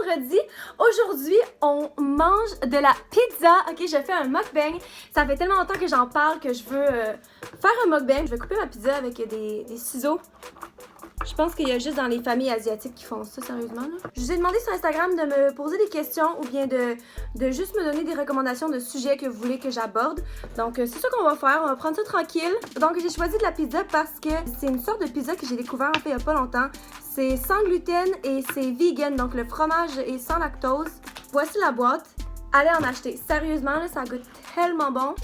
vendredi. Aujourd'hui, on mange de la pizza. Ok, je fais un mukbang. Ça fait tellement longtemps que j'en parle que je veux faire un mukbang. Je vais couper ma pizza avec des ciseaux. Je pense qu'il y a juste dans les familles asiatiques qui font ça, sérieusement. Là. Je vous ai demandé sur Instagram de me poser des questions ou bien de juste me donner des recommandations de sujets que vous voulez que j'aborde. Donc, c'est ça qu'on va faire. On va prendre ça tranquille. Donc, j'ai choisi de la pizza parce que c'est une sorte de pizza que j'ai découvert en fait il n'y a pas longtemps. C'est sans gluten et c'est vegan. Donc, le fromage est sans lactose. Voici la boîte. Allez en acheter. Sérieusement, là, ça goûte tellement bon.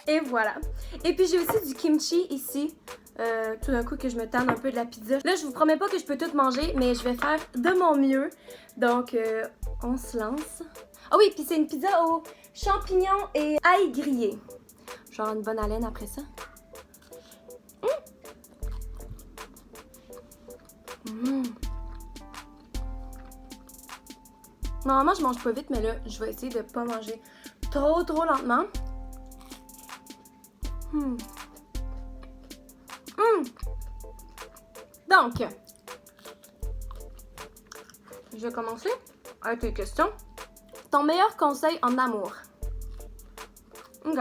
Et voilà. Et puis, j'ai aussi du kimchi ici. Tout d'un coup que je me tanne un peu de la pizza. Là, je vous promets pas que je peux tout manger, mais je vais faire de mon mieux. Donc, on se lance. Ah oui, puis c'est une pizza aux champignons et ail grillé. Genre une bonne haleine après ça. Normalement, je mange pas vite, mais là, je vais essayer de pas manger trop lentement. Donc, je vais commencer avec les questions. Ton meilleur conseil en amour? Ok.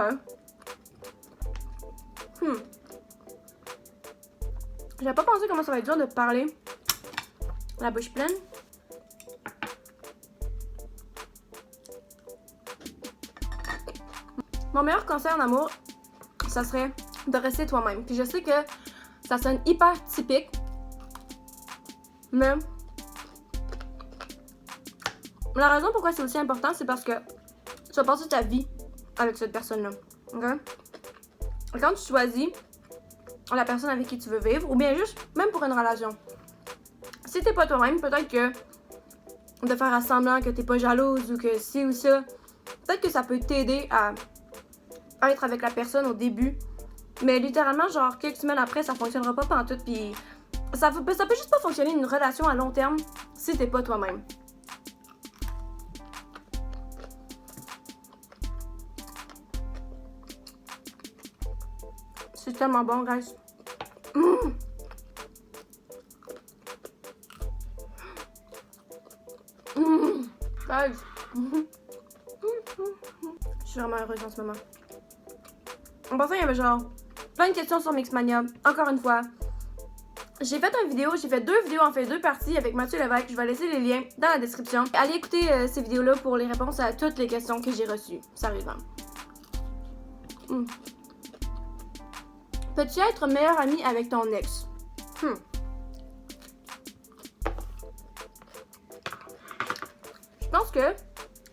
J'avais pas pensé comment ça va être dur de parler la bouche pleine. Mon meilleur conseil en amour, ça serait de rester toi-même. Puis je sais que ça sonne hyper typique, mais la raison pourquoi c'est aussi important, c'est parce que tu vas passer ta vie avec cette personne-là. Ok? Et quand tu choisis la personne avec qui tu veux vivre, ou bien juste, même pour une relation, si t'es pas toi-même, peut-être que de faire à semblant que t'es pas jalouse ou que ci ou ça, peut-être que ça peut t'aider à être avec la personne au début. Mais littéralement, genre, quelques semaines après, ça fonctionnera pas pantoute. Puis ça peut juste pas fonctionner une relation à long terme si t'es pas toi-même. C'est tellement bon, guys. Guys. Je suis vraiment heureuse en ce moment. En passant, il y avait genre plein de questions sur Mixmania. Encore une fois, j'ai fait une vidéo, j'ai fait deux vidéos, en fait deux parties avec Mathieu Lévesque. Je vais laisser les liens dans la description. Allez écouter ces vidéos-là pour les réponses à toutes les questions que j'ai reçues. Sérieusement. Peux-tu être meilleure amie avec ton ex? Je pense que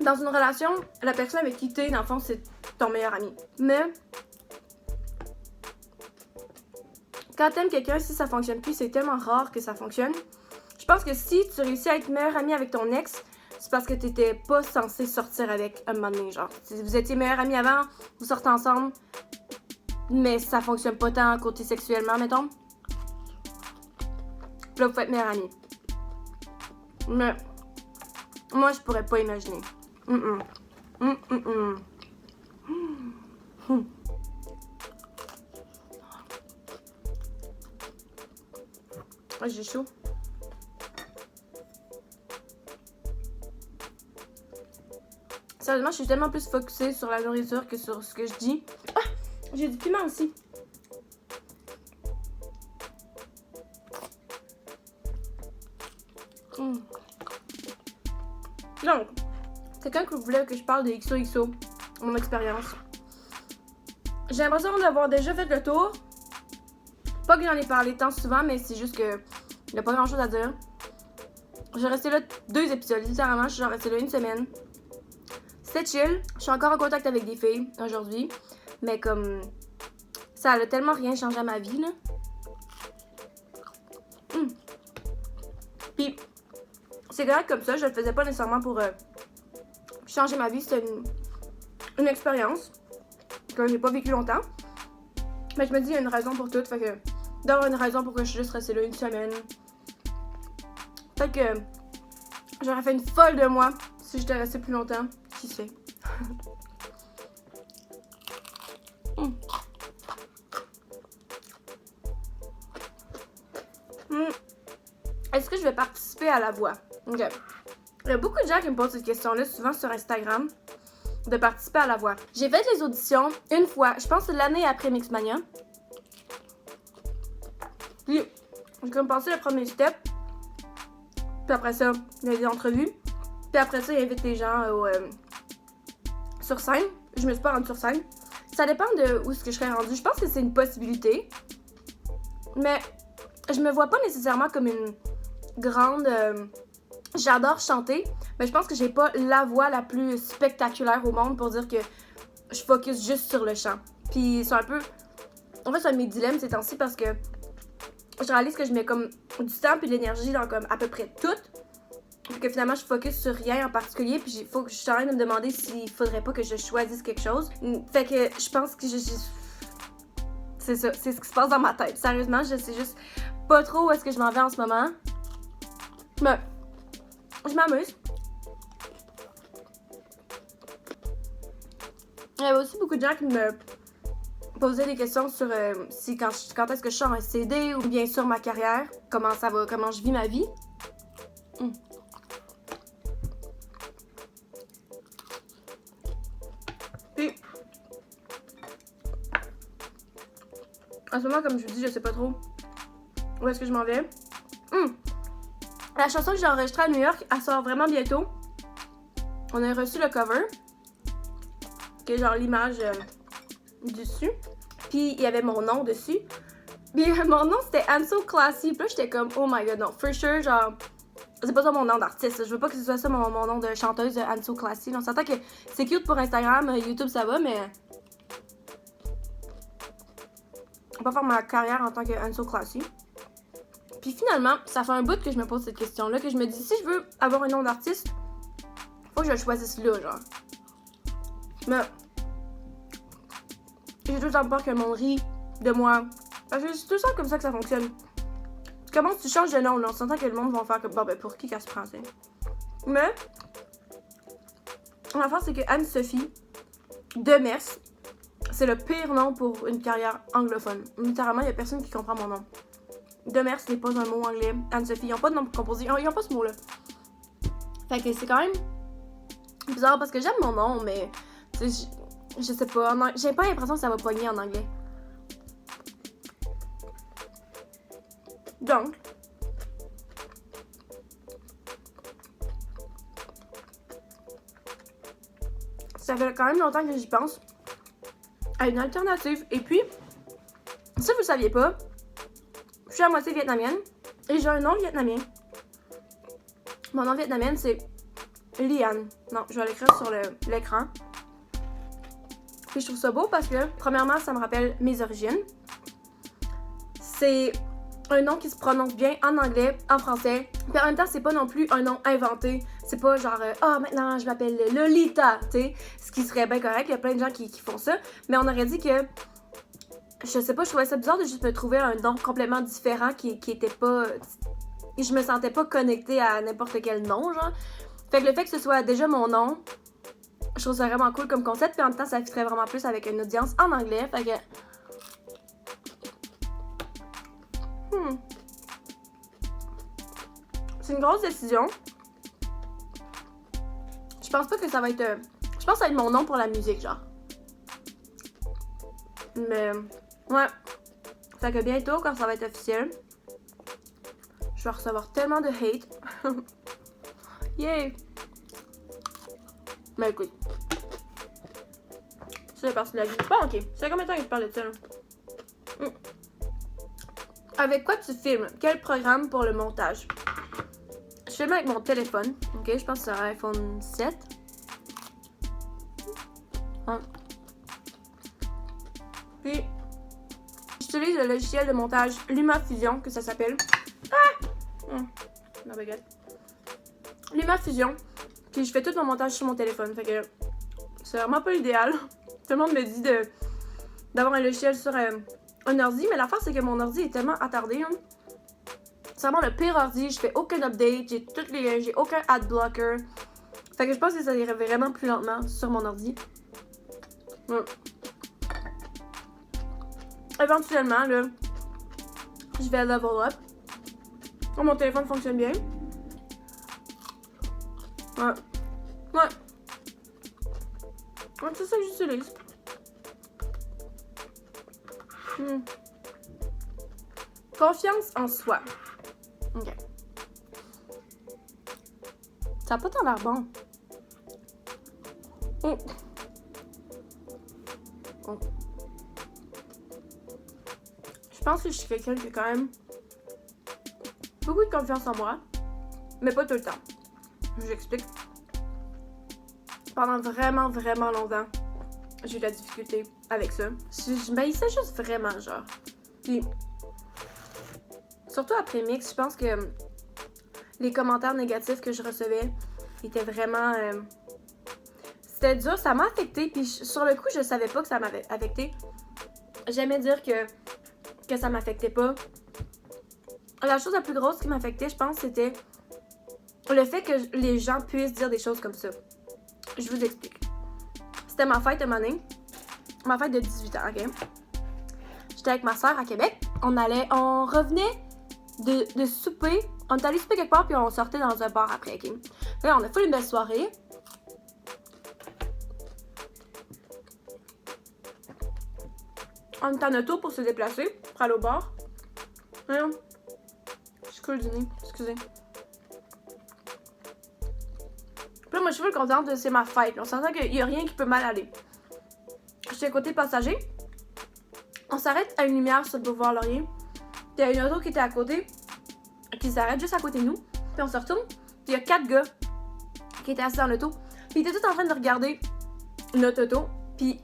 dans une relation, la personne avec qui t'es, dans le fond, c'est ton meilleur ami. Mais quand t'aimes quelqu'un, si ça fonctionne plus, c'est tellement rare que ça fonctionne. Je pense que si tu réussis à être meilleure amie avec ton ex, c'est parce que t'étais pas censé sortir avec un moment donné. Genre, si vous étiez meilleure amie avant, vous sortez ensemble, mais ça fonctionne pas tant côté sexuellement, mettons. Là, vous faites meilleure amie. Mais moi, je pourrais pas imaginer. Ah, j'ai chaud. Sérieusement, je suis tellement plus focusée sur la nourriture que sur ce que je dis. Ah, j'ai du piment aussi. Donc, quelqu'un que vous voulez que je parle de XOXO, mon expérience. J'ai l'impression d'avoir déjà fait le tour. Pas que j'en ai parlé tant souvent, mais c'est juste que il n'y a pas grand chose à dire. J'ai resté là 2 épisodes, littéralement, je suis restée là 1 semaine. C'était chill, je suis encore en contact avec des filles aujourd'hui, mais comme ça a tellement rien changé à ma vie, là. Puis, c'est correct comme ça, je le faisais pas nécessairement pour changer ma vie, c'était une expérience que j'ai pas vécu longtemps. Mais je me dis, il y a une raison pour tout, fait que d'avoir une raison pour que je suis juste restée là 1 semaine. Fait que j'aurais fait une folle de moi si j'étais restée plus longtemps. Qui sait? est-ce que je vais participer à la voix? Ok. Il y a beaucoup de gens qui me posent cette question-là, souvent sur Instagram, de participer à la voix. J'ai fait les auditions une fois, je pense que c'est l'année après Mixmania. Puis, j'ai comme passé le premier step. Puis après ça, il y a des entrevues. Puis après ça, il invite les gens sur scène. Je me suis pas rendue sur scène. Ça dépend de où est-ce que je serais rendue. Je pense que c'est une possibilité. Mais je me vois pas nécessairement comme une grande... j'adore chanter, mais je pense que j'ai pas la voix la plus spectaculaire au monde pour dire que je focus juste sur le chant. Puis c'est un peu... En fait, c'est un de mes dilemmes ces temps-ci parce que je réalise que je mets comme du temps puis de l'énergie dans comme à peu près tout. Puis que finalement, je focus sur rien en particulier. Puis faut que je suis en train de me demander s'il faudrait pas que je choisisse quelque chose. Fait que je pense que c'est ça, c'est ce qui se passe dans ma tête. Sérieusement, je sais juste pas trop où est-ce que je m'en vais en ce moment. Mais je m'amuse. Il y avait aussi beaucoup de gens qui me posaient des questions sur quand est-ce que je sors un CD ou bien sur ma carrière, comment ça va, comment je vis ma vie. Puis, en ce moment, comme je vous dis, je sais pas trop où est-ce que je m'en vais. La chanson que j'ai enregistrée à New York, elle sort vraiment bientôt. On a reçu le cover, qui est genre l'image dessus. Puis il y avait mon nom dessus. Puis mon nom c'était I'm So Classy. Puis là j'étais comme oh my god, non, for sure, genre, c'est pas ça mon nom d'artiste. Je veux pas que ce soit ça mon nom de chanteuse I'm So Classy. On s'entend que c'est cute pour Instagram, YouTube ça va, mais. Je vais pas faire ma carrière en tant que I'm So Classy. Puis finalement, ça fait un bout que je me pose cette question-là, que je me dis, si je veux avoir un nom d'artiste, faut que je le choisisse là, genre. Mais j'ai tout le temps peur que le monde rit de moi. Parce que c'est tout ça comme ça que ça fonctionne. Tu commences, tu changes de nom, là, on s'entend que le monde va faire comme, bon ben pour qui qu'elle se prend, t'sais. Mais, l'affaire c'est que Anne-Sophie Demers, c'est le pire nom pour une carrière anglophone. Littéralement, il y a personne qui comprend mon nom. Demers n'est pas un mot anglais. Anne-Sophie, ils n'ont pas de nom pour composer. Ils n'ont pas ce mot-là. Fait que c'est quand même bizarre parce que j'aime mon nom, mais je sais pas. J'ai pas l'impression que ça va pogner en anglais. Donc, ça fait quand même longtemps que j'y pense à une alternative. Et puis, si vous le saviez pas, je suis à moitié vietnamienne et j'ai un nom vietnamien. Mon nom vietnamien, c'est Liane. Non, je vais l'écrire sur l'écran. Puis je trouve ça beau parce que, premièrement, ça me rappelle mes origines. C'est un nom qui se prononce bien en anglais, en français. Puis en même temps, c'est pas non plus un nom inventé. C'est pas genre, maintenant je m'appelle Lolita, tu sais. Ce qui serait bien correct. Il y a plein de gens qui font ça. Mais on aurait dit que, je sais pas, je trouvais ça bizarre de juste me trouver un nom complètement différent qui était pas. Je me sentais pas connectée à n'importe quel nom, genre. Fait que le fait que ce soit déjà mon nom, je trouve ça vraiment cool comme concept. Puis en même temps, ça fitterait vraiment plus avec une audience en anglais. Fait que. C'est une grosse décision. Je pense pas que ça va être. Je pense que ça va être mon nom pour la musique, genre. Mais. Ouais. Fait que bientôt, quand ça va être officiel, je vais recevoir tellement de hate. Yay! Mais écoute. C'est la partie de la vie. Bon, ok. C'est combien de temps que je parle de ça, là? Avec quoi tu filmes? Quel programme pour le montage? Je filme avec mon téléphone. Ok, je pense que c'est un iPhone 7. Hein. Puis, j'utilise le logiciel de montage LumaFusion, que ça s'appelle. Ma baguette. LumaFusion. Puis je fais tout mon montage sur mon téléphone. Fait que c'est vraiment pas l'idéal. Tout le monde me dit d'avoir un logiciel sur un ordi. Mais l'affaire, c'est que mon ordi est tellement attardé. Hein. C'est vraiment le pire ordi. Je fais aucun update. J'ai aucun ad blocker. Fait que je pense que ça irait vraiment plus lentement sur mon ordi. Éventuellement, là, je vais level up. Oh, mon téléphone fonctionne bien. Ouais. Ouais. Ouais, c'est ça que j'utilise. Confiance en soi. Ok. Ça n'a pas tant l'air bon. Oh. Oh. Je pense que je suis quelqu'un qui a quand même beaucoup de confiance en moi, mais pas tout le temps. Je vous explique. Pendant vraiment, vraiment longtemps, j'ai eu de la difficulté avec ça. Je m'haïssais juste vraiment, genre. Puis, surtout après Mix, je pense que les commentaires négatifs que je recevais étaient vraiment... c'était dur, ça m'a affecté. Puis sur le coup, je savais pas que ça m'avait affecté. J'aimais dire que ça m'affectait pas. La chose la plus grosse qui m'affectait, je pense, c'était le fait que les gens puissent dire des choses comme ça. Je vous explique. C'était ma fête un moment donné. Ma fête de 18 ans, ok? J'étais avec ma soeur à Québec. On revenait de souper. On est allé souper quelque part, puis on sortait dans un bar après, ok? Là, on a fait une belle soirée. On est en auto pour se déplacer, pour aller au bar. Voyons. Je coule du nez, excusez. Puis là, moi, je suis vraiment contente, c'est ma fête. On s'entend qu'il n'y a rien qui peut mal aller. J'étais côté passager. On s'arrête à une lumière sur le boulevard Laurier. Puis il y a une auto qui était à côté, qui s'arrête juste à côté de nous. Puis on se retourne. Puis il y a 4 gars qui étaient assis dans l'auto. Puis ils étaient tous en train de regarder notre auto. Puis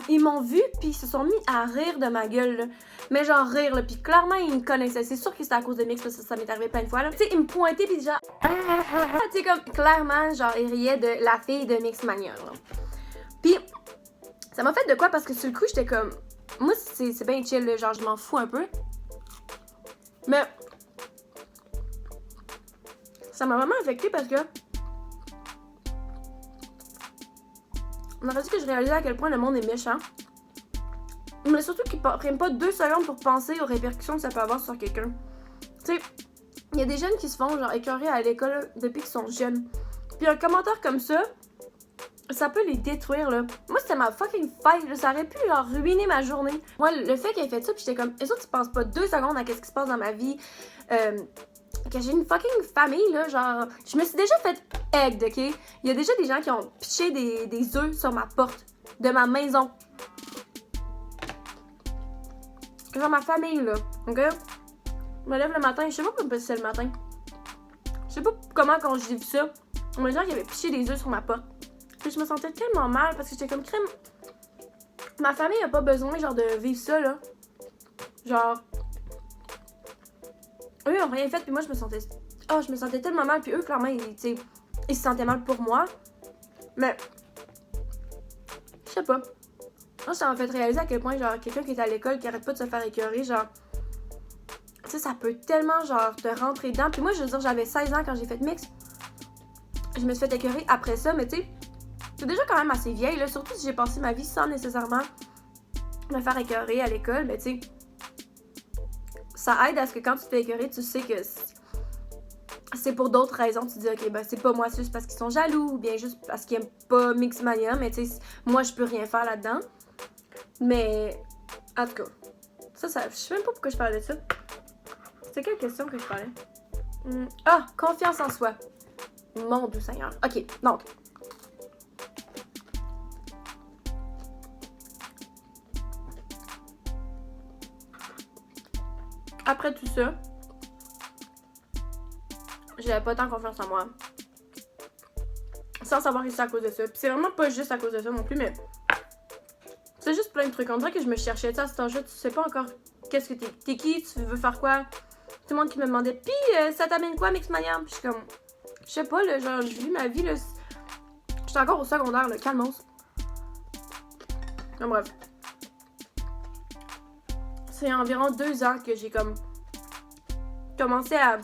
ils m'ont vu, puis ils se sont mis à rire de ma gueule, là. Mais genre rire, là. Puis clairement, ils me connaissaient. C'est sûr que c'était à cause de Mix, parce que ça m'est arrivé plein de fois, là. Tu sais, ils me pointaient, puis genre... tu sais, comme, clairement, genre, ils riaient de la fille de Mixmania, là. Puis, ça m'a fait de quoi? Parce que sur le coup, j'étais comme... Moi, c'est bien chill, là. Genre, je m'en fous un peu. Mais... ça m'a vraiment affectée parce que... on aurait dit que je réalisais à quel point le monde est méchant. Mais surtout qu'ils prennent pas 2 secondes pour penser aux répercussions que ça peut avoir sur quelqu'un. Tu sais, il y a des jeunes qui se font genre écœurer à l'école depuis qu'ils sont jeunes. Puis un commentaire comme ça peut les détruire, là. Moi, c'était ma fucking fête, là. Ça aurait pu leur ruiner ma journée. Moi, le fait qu'ils aient fait ça, puis j'étais comme... les autres, ils pensent pas 2 secondes à qu'est-ce qui se passe dans ma vie. Que j'ai une fucking famille, là, genre... je me suis déjà fait egg, ok? Il y a déjà des gens qui ont pitché des œufs sur ma porte de ma maison. Genre ma famille, là, ok? Je me lève le matin, je sais pas comment c'est le matin. Je sais pas comment quand j'ai vu ça. On m'a dit qu'il y avait piché des œufs sur ma porte. Puis je me sentais tellement mal parce que j'étais comme crème. Ma famille a pas besoin, genre, de vivre ça, là. Genre... eux ils ont rien fait, puis moi je me sentais tellement mal, puis eux clairement ils se sentaient mal pour moi. Mais je sais pas. Moi ça m'a fait réaliser à quel point genre quelqu'un qui est à l'école qui arrête pas de se faire écœurer, genre tu sais ça peut tellement genre te rentrer dedans. Puis moi je veux dire j'avais 16 ans quand j'ai fait Mix. Je me suis fait écœurer après ça, mais tu sais c'est déjà quand même assez vieille là, surtout si j'ai passé ma vie sans nécessairement me faire écœurer à l'école, mais tu sais ça aide à ce que quand tu te fais écœurer, tu sais que c'est pour d'autres raisons. Tu te dis, ok, ben c'est pas moi, c'est juste parce qu'ils sont jaloux, ou bien juste parce qu'ils aiment pas Mixmania, mais tu sais, moi je peux rien faire là-dedans. Mais, en tout cas, ça, je sais même pas pourquoi je parlais de ça. C'était quelle question que je parlais? Ah, confiance en soi. Mon Dieu Seigneur. Ok, donc. Après tout ça, j'avais pas tant confiance en moi. Sans savoir que c'est à cause de ça. Puis c'est vraiment pas juste à cause de ça non plus, mais c'est juste plein de trucs. On dirait que je me cherchais, tu sais, à cet âge-là, tu sais pas encore qu'est-ce que t'es qui, tu veux faire quoi. Tout le monde qui me demandait, pis ça t'amène quoi, Mixmania? Puis je suis comme, je sais pas, là, genre, je vis ma vie, là. J'étais encore au secondaire, là, calmos. Donc, bref. C'est environ 2 ans que j'ai comme commencé à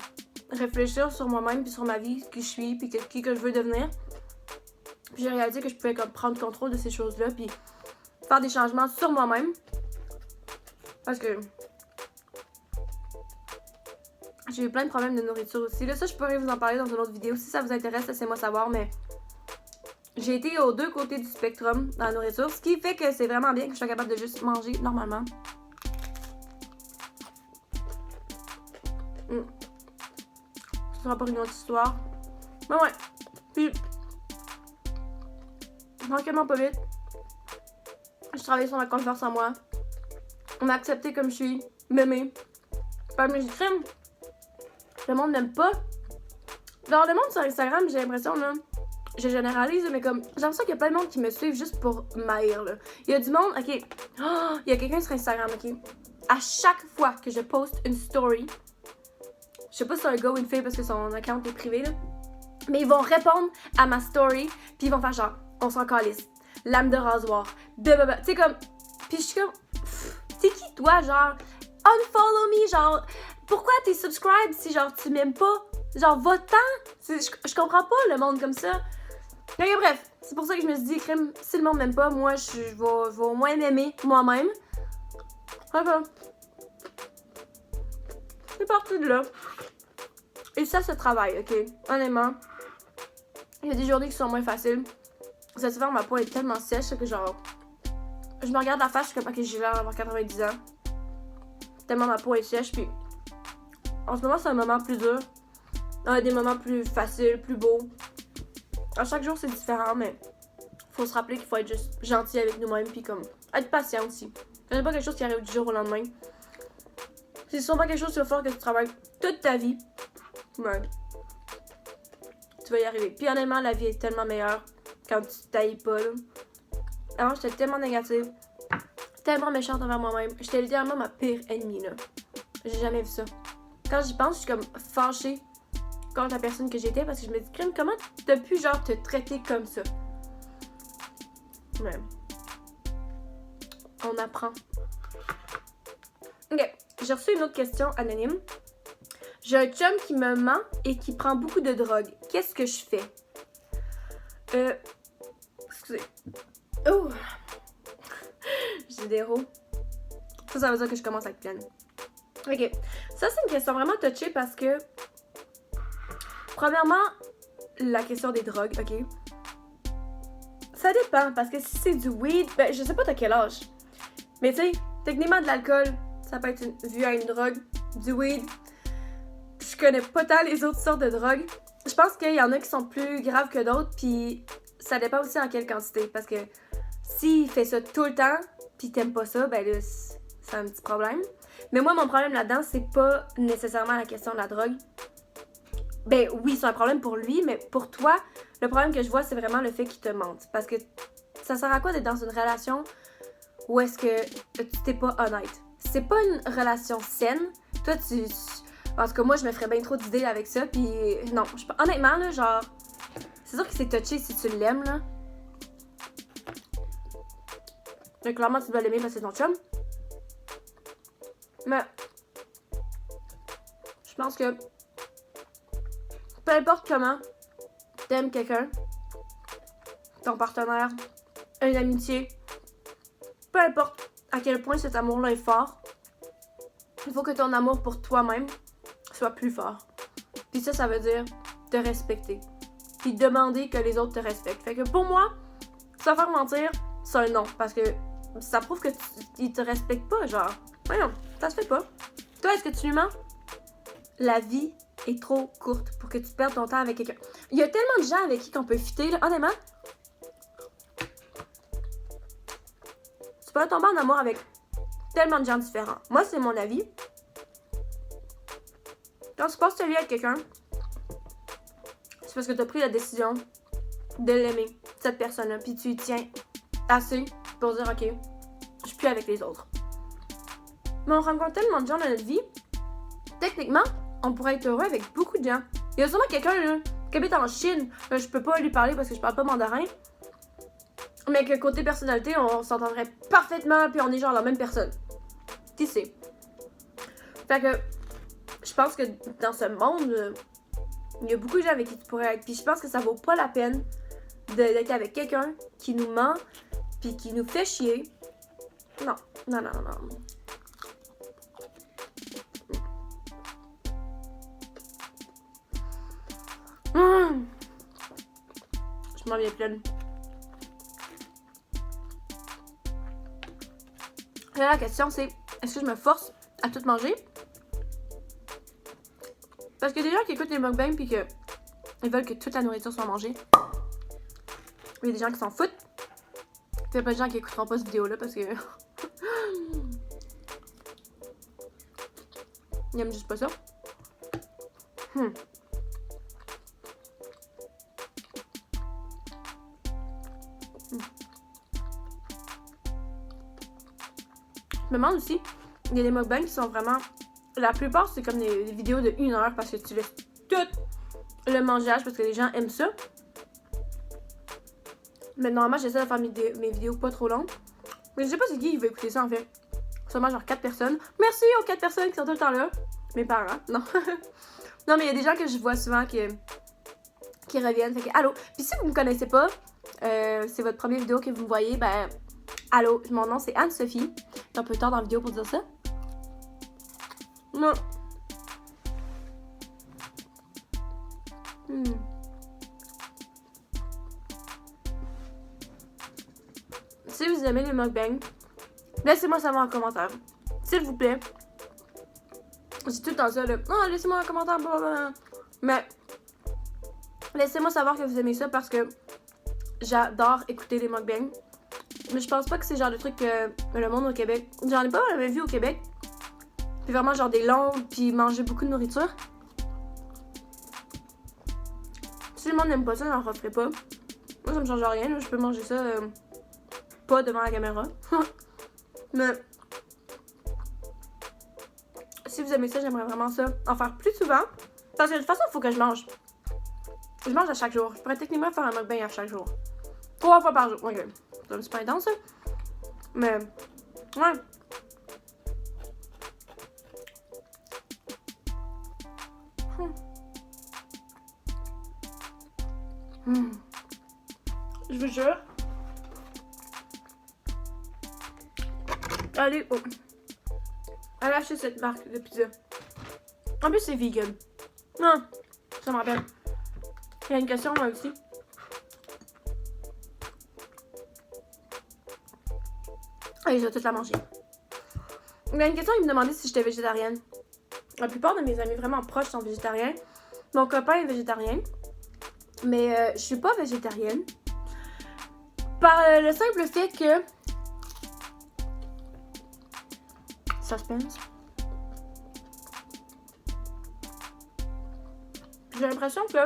réfléchir sur moi-même puis sur ma vie, qui je suis puis qui que je veux devenir. Puis j'ai réalisé que je pouvais comme prendre contrôle de ces choses-là puis faire des changements sur moi-même. Parce que J'ai eu plein de problèmes de nourriture aussi. Là, ça, je pourrais vous en parler dans une autre vidéo. Si ça vous intéresse, laissez-moi savoir, mais j'ai été aux deux côtés du spectrum dans la nourriture, ce qui fait que c'est vraiment bien que je sois capable de juste manger normalement. Ce sera pas une autre histoire. Mais ouais. Puis, tranquillement pas vite, je travaille sur la confiance en moi. M'accepter comme je suis, m'aimer. Pas mes crèmes. Le monde n'aime pas. Genre, le monde sur Instagram, j'ai l'impression, là, je généralise, mais comme, j'ai l'impression qu'il y a plein de monde qui me suivent juste pour m'haïr, là. Il y a du monde, ok. Oh, il y a quelqu'un sur Instagram, ok. À chaque fois que je poste une story, je sais pas si c'est un gars ou une fille parce que son account est privé, là, mais ils vont répondre à ma story, puis ils vont faire genre, on s'en calisse, lame de rasoir, blablabla. Tu sais, comme, puis je suis comme, c'est qui toi, genre, unfollow me, genre, pourquoi t'es subscribe si genre tu m'aimes pas? Genre, va-t'en! Je comprends pas le monde comme ça. Mais bref, c'est pour ça que je me suis dit, crime, si le monde m'aime pas, moi, je vais au moins m'aimer moi-même. Enfin, c'est parti de là. Et ça se travaille, ok? Honnêtement, il y a des journées qui sont moins faciles. Cette hiver, ma peau est tellement sèche que genre, je me regarde la face, je suis comme, ok, j'ai l'air d'avoir 90 ans. Tellement ma peau est sèche, puis en ce moment, c'est un moment plus dur. Des moments plus faciles, plus beaux. À chaque jour, c'est différent, mais faut se rappeler qu'il faut être juste gentil avec nous-mêmes, puis comme, être patient aussi. C'est pas quelque chose qui arrive du jour au lendemain. C'est sûrement quelque chose qu'il va falloir que tu travailles toute ta vie. Ouais. Tu vas y arriver. Puis honnêtement, la vie est tellement meilleure quand tu tailles pas, là. Avant, j'étais tellement négative, tellement méchante envers moi-même. J'étais littéralement ma pire ennemie, là. J'ai jamais vu ça. Quand j'y pense, je suis comme fâchée contre la personne que j'étais parce que je me dis, crème, comment t'as pu, genre, te traiter comme ça? Ouais. On apprend. Ok, j'ai reçu une autre question anonyme. J'ai un chum qui me ment et qui prend beaucoup de drogue. Qu'est-ce que je fais? Excusez. Oh! J'ai des rots. Ça veut dire que je commence à être pleine. Ok. Ça, c'est une question vraiment touchée parce que... Premièrement, la question des drogues, ok? Ça dépend, parce que si c'est du weed... Ben, je sais pas t'as quel âge. Mais tu sais, techniquement, de l'alcool, ça peut être vu à une drogue. Du weed... Je connais pas tant les autres sortes de drogues. Je pense qu'il y en a qui sont plus graves que d'autres, puis ça dépend aussi en quelle quantité. Parce que s'il fait ça tout le temps, puis t'aimes pas ça, ben là, c'est un petit problème. Mais moi, mon problème là-dedans, c'est pas nécessairement la question de la drogue. Ben oui, c'est un problème pour lui, mais pour toi, le problème que je vois, c'est vraiment le fait qu'il te mente. Parce que ça sert à quoi d'être dans une relation où est-ce que tu t'es pas honnête? C'est pas une relation saine. Toi, en tout cas, moi, je me ferais bien trop d'idées avec ça, puis non. Honnêtement, là, genre, c'est sûr que c'est touché si tu l'aimes, là. Mais clairement, tu dois l'aimer parce que c'est ton chum. Mais, je pense que, peu importe comment t'aimes quelqu'un, ton partenaire, une amitié, peu importe à quel point cet amour-là est fort, il faut que ton amour pour toi-même soit plus fort. Puis ça veut dire te respecter. Puis demander que les autres te respectent. Fait que pour moi, sans faire mentir, c'est un non. Parce que ça prouve que ils te respectent pas, genre. Voyons, ça se fait pas. Toi, est-ce que tu lui mens? La vie est trop courte pour que tu perdes ton temps avec quelqu'un. Il y a tellement de gens avec qui qu'on peut fitter, là. Honnêtement, tu peux tomber en amour avec tellement de gens différents. Moi, c'est mon avis. Quand tu passes ta vie avec quelqu'un, c'est parce que tu as pris la décision de l'aimer, cette personne-là, puis tu y tiens assez pour dire, ok, je suis plus avec les autres. Mais on rencontre tellement de gens dans notre vie, techniquement, on pourrait être heureux avec beaucoup de gens. Il y a sûrement quelqu'un là, qui habite en Chine, je peux pas lui parler parce que je parle pas mandarin, mais que côté personnalité, on s'entendrait parfaitement, puis on est genre la même personne. Qui sait? Fait que, je pense que dans ce monde, il y a beaucoup de gens avec qui tu pourrais être. Puis je pense que ça vaut pas la peine d'être avec quelqu'un qui nous ment, puis qui nous fait chier. Non, non, non, non. m'en viens pleine. Là, la question c'est, est-ce que je me force à tout manger? Parce que des gens qui écoutent les mukbangs pis que ils veulent que toute la nourriture soit mangée. Il y a des gens qui s'en foutent. Il y a pas de gens qui écouteront pas cette vidéo-là parce que... Ils aiment juste pas ça. Je me demande aussi, il y a des mukbangs qui sont vraiment... La plupart, c'est comme des vidéos de 1 heure parce que tu laisses tout le mangeage parce que les gens aiment ça. Mais normalement, j'essaie de faire mes vidéos pas trop longues. Mais je sais pas c'est qui veut écouter ça en fait. Seulement genre 4 personnes. Merci aux 4 personnes qui sont tout le temps là. Mes parents, non. Non, mais il y a des gens que je vois souvent qui reviennent. Fait que, allô. Puis si vous me connaissez pas, c'est votre première vidéo que vous me voyez, ben, allô, mon nom c'est Anne-Sophie. J'ai un peu tard dans la vidéo pour dire ça. Non. Si vous aimez les mukbangs, laissez-moi savoir en commentaire. S'il vous plaît. C'est tout le temps ça, là. Oh, laissez-moi un commentaire, blablabla. Mais laissez-moi savoir que vous aimez ça parce que j'adore écouter les mukbangs. Mais je pense pas que c'est genre le truc que le monde au Québec... J'en ai pas jamais vu au Québec. Puis vraiment genre des longues, puis manger beaucoup de nourriture. Si le monde n'aime pas ça, j'en referai pas. Moi, ça me change rien, là. Je peux manger ça pas devant la caméra. Mais si vous aimez ça, j'aimerais vraiment ça en faire plus souvent. Parce que de toute façon, il faut que je mange. Je mange à chaque jour. Je pourrais techniquement faire un mukbang à chaque jour. 3 fois par jour. Ok. C'est un petit peu intense, ça. Mais, ouais. Je vous jure. Allez, oh. Allez acheter cette marque de pizza. En plus, c'est vegan. Non, ça me rappelle. Il y a une question, moi aussi. Allez, je vais toute la manger. Il y a une question, il me demandait si j'étais végétarienne. La plupart de mes amis vraiment proches sont végétariens. Mon copain est végétarien. Mais je suis pas végétarienne. Par le simple fait que... Suspense. J'ai l'impression que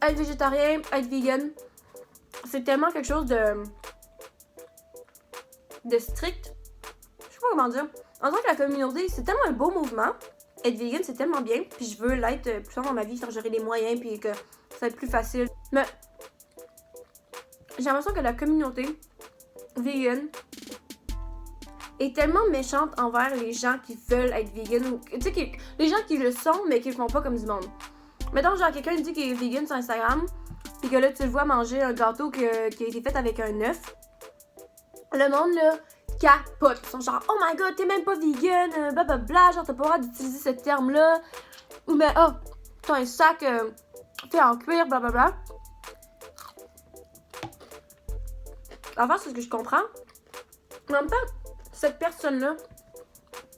être végétarien, être vegan, c'est tellement quelque chose de strict. Je sais pas comment dire. En tant que la communauté, c'est tellement un beau mouvement. Être vegan, c'est tellement bien. Puis je veux l'être plus tard dans ma vie quand j'aurai les moyens puis que ça va être plus facile. Mais j'ai l'impression que la communauté vegan est tellement méchante envers les gens qui veulent être vegan. Ou, tu sais, les gens qui le sont, mais qui le font pas comme du monde. Mettons, genre, quelqu'un dit qu'il est vegan sur Instagram, puis que là, tu le vois manger un gâteau qui a été fait avec un œuf. Le monde, là, capote. Ils sont genre, oh my god, t'es même pas vegan, blablabla, genre, t'as pas le droit d'utiliser ce terme-là. Ou ben, oh, t'as un sac fait en cuir, blablabla. Enfin, c'est ce que je comprends. Mais en même temps, cette personne-là,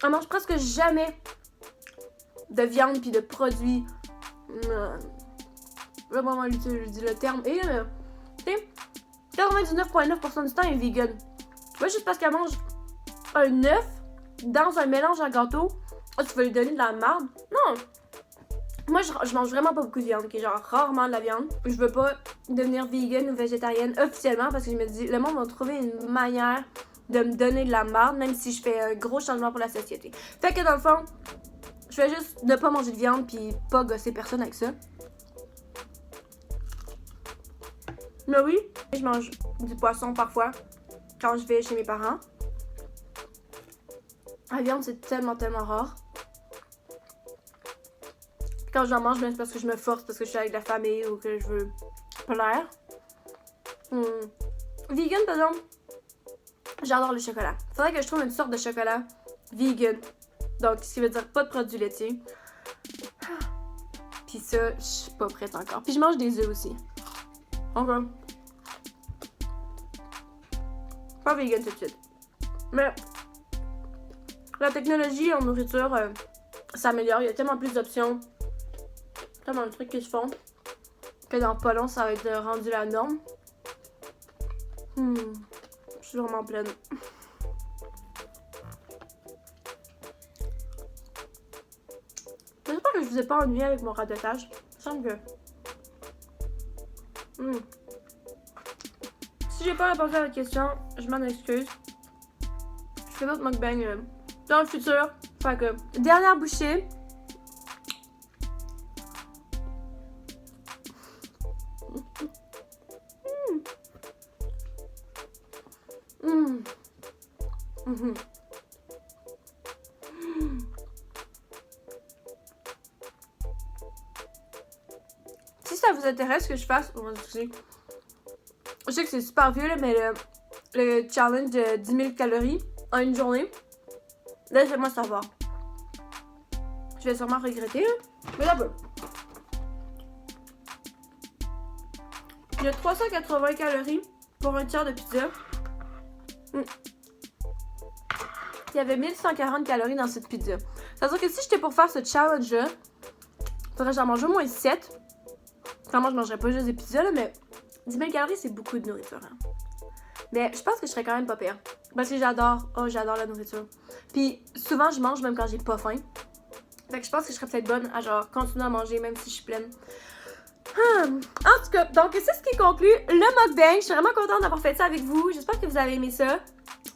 elle mange presque jamais de viande puis de produits. Là, moi, je dis le terme. Et, tu sais, 99,9% du temps, elle est vegan. Moi, juste parce qu'elle mange un œuf dans un mélange à gâteau, oh, tu vas lui donner de la merde. Non! Moi, je mange vraiment pas beaucoup de viande, okay? Genre rarement de la viande. Je veux pas devenir vegan ou végétarienne officiellement parce que je me dis, le monde va trouver une manière de me donner de la merde, même si je fais un gros changement pour la société. Fait que dans le fond, je vais juste ne pas manger de viande puis pas gosser personne avec ça. Mais oui, je mange du poisson parfois quand je vais chez mes parents. La viande, c'est tellement rare. Quand j'en mange, c'est parce que je me force, parce que je suis avec la famille ou que je veux plaire. Vegan, par exemple, j'adore le chocolat. Faudrait que je trouve une sorte de chocolat vegan. Donc, ce qui veut dire pas de produits laitiers. Puis ça, je suis pas prête encore. Puis je mange des œufs aussi. Encore. Pas vegan tout de suite. Mais la technologie en nourriture s'améliore. Il y a tellement plus d'options. Tellement de trucs qui se font. Que dans pas long, ça va être rendu la norme. Je suis vraiment pleine. J'espère que je vous ai pas ennuyé avec mon radotage. Il me semble que... Si j'ai pas répondu à la question, je m'en excuse. Je fais d'autres mukbangs dans le futur. Fait que, dernière bouchée. Si ça vous intéresse que je fasse... Je sais que c'est super vieux, là, mais le challenge de 10 000 calories en une journée, laissez-moi savoir. Je vais sûrement regretter, là, mais là, peu. Il y a 380 calories pour un tiers de pizza. Il y avait 1140 calories dans cette pizza. C'est-à-dire que si j'étais pour faire ce challenge-là, il faudrait que j'en mange au moins 7. Clairement, je mangerais pas juste des pizzas, là, mais 10 000 calories, c'est beaucoup de nourriture. Hein. Mais je pense que je serais quand même pas pire. Parce que j'adore la nourriture. Puis souvent, je mange même quand j'ai pas faim. Fait que je pense que je serais peut-être bonne à genre continuer à manger même si je suis pleine. En tout cas, donc c'est ce qui conclut le mukbang. Je suis vraiment contente d'avoir fait ça avec vous. J'espère que vous avez aimé ça.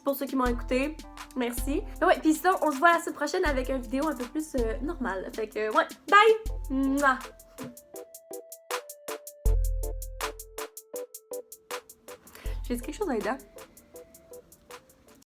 Pour ceux qui m'ont écouté, merci. Mais ouais, puis sinon, on se voit la semaine prochaine avec une vidéo un peu plus normale. Fait que ouais, bye! Mouah. J'ai dit quelque chose à Aida?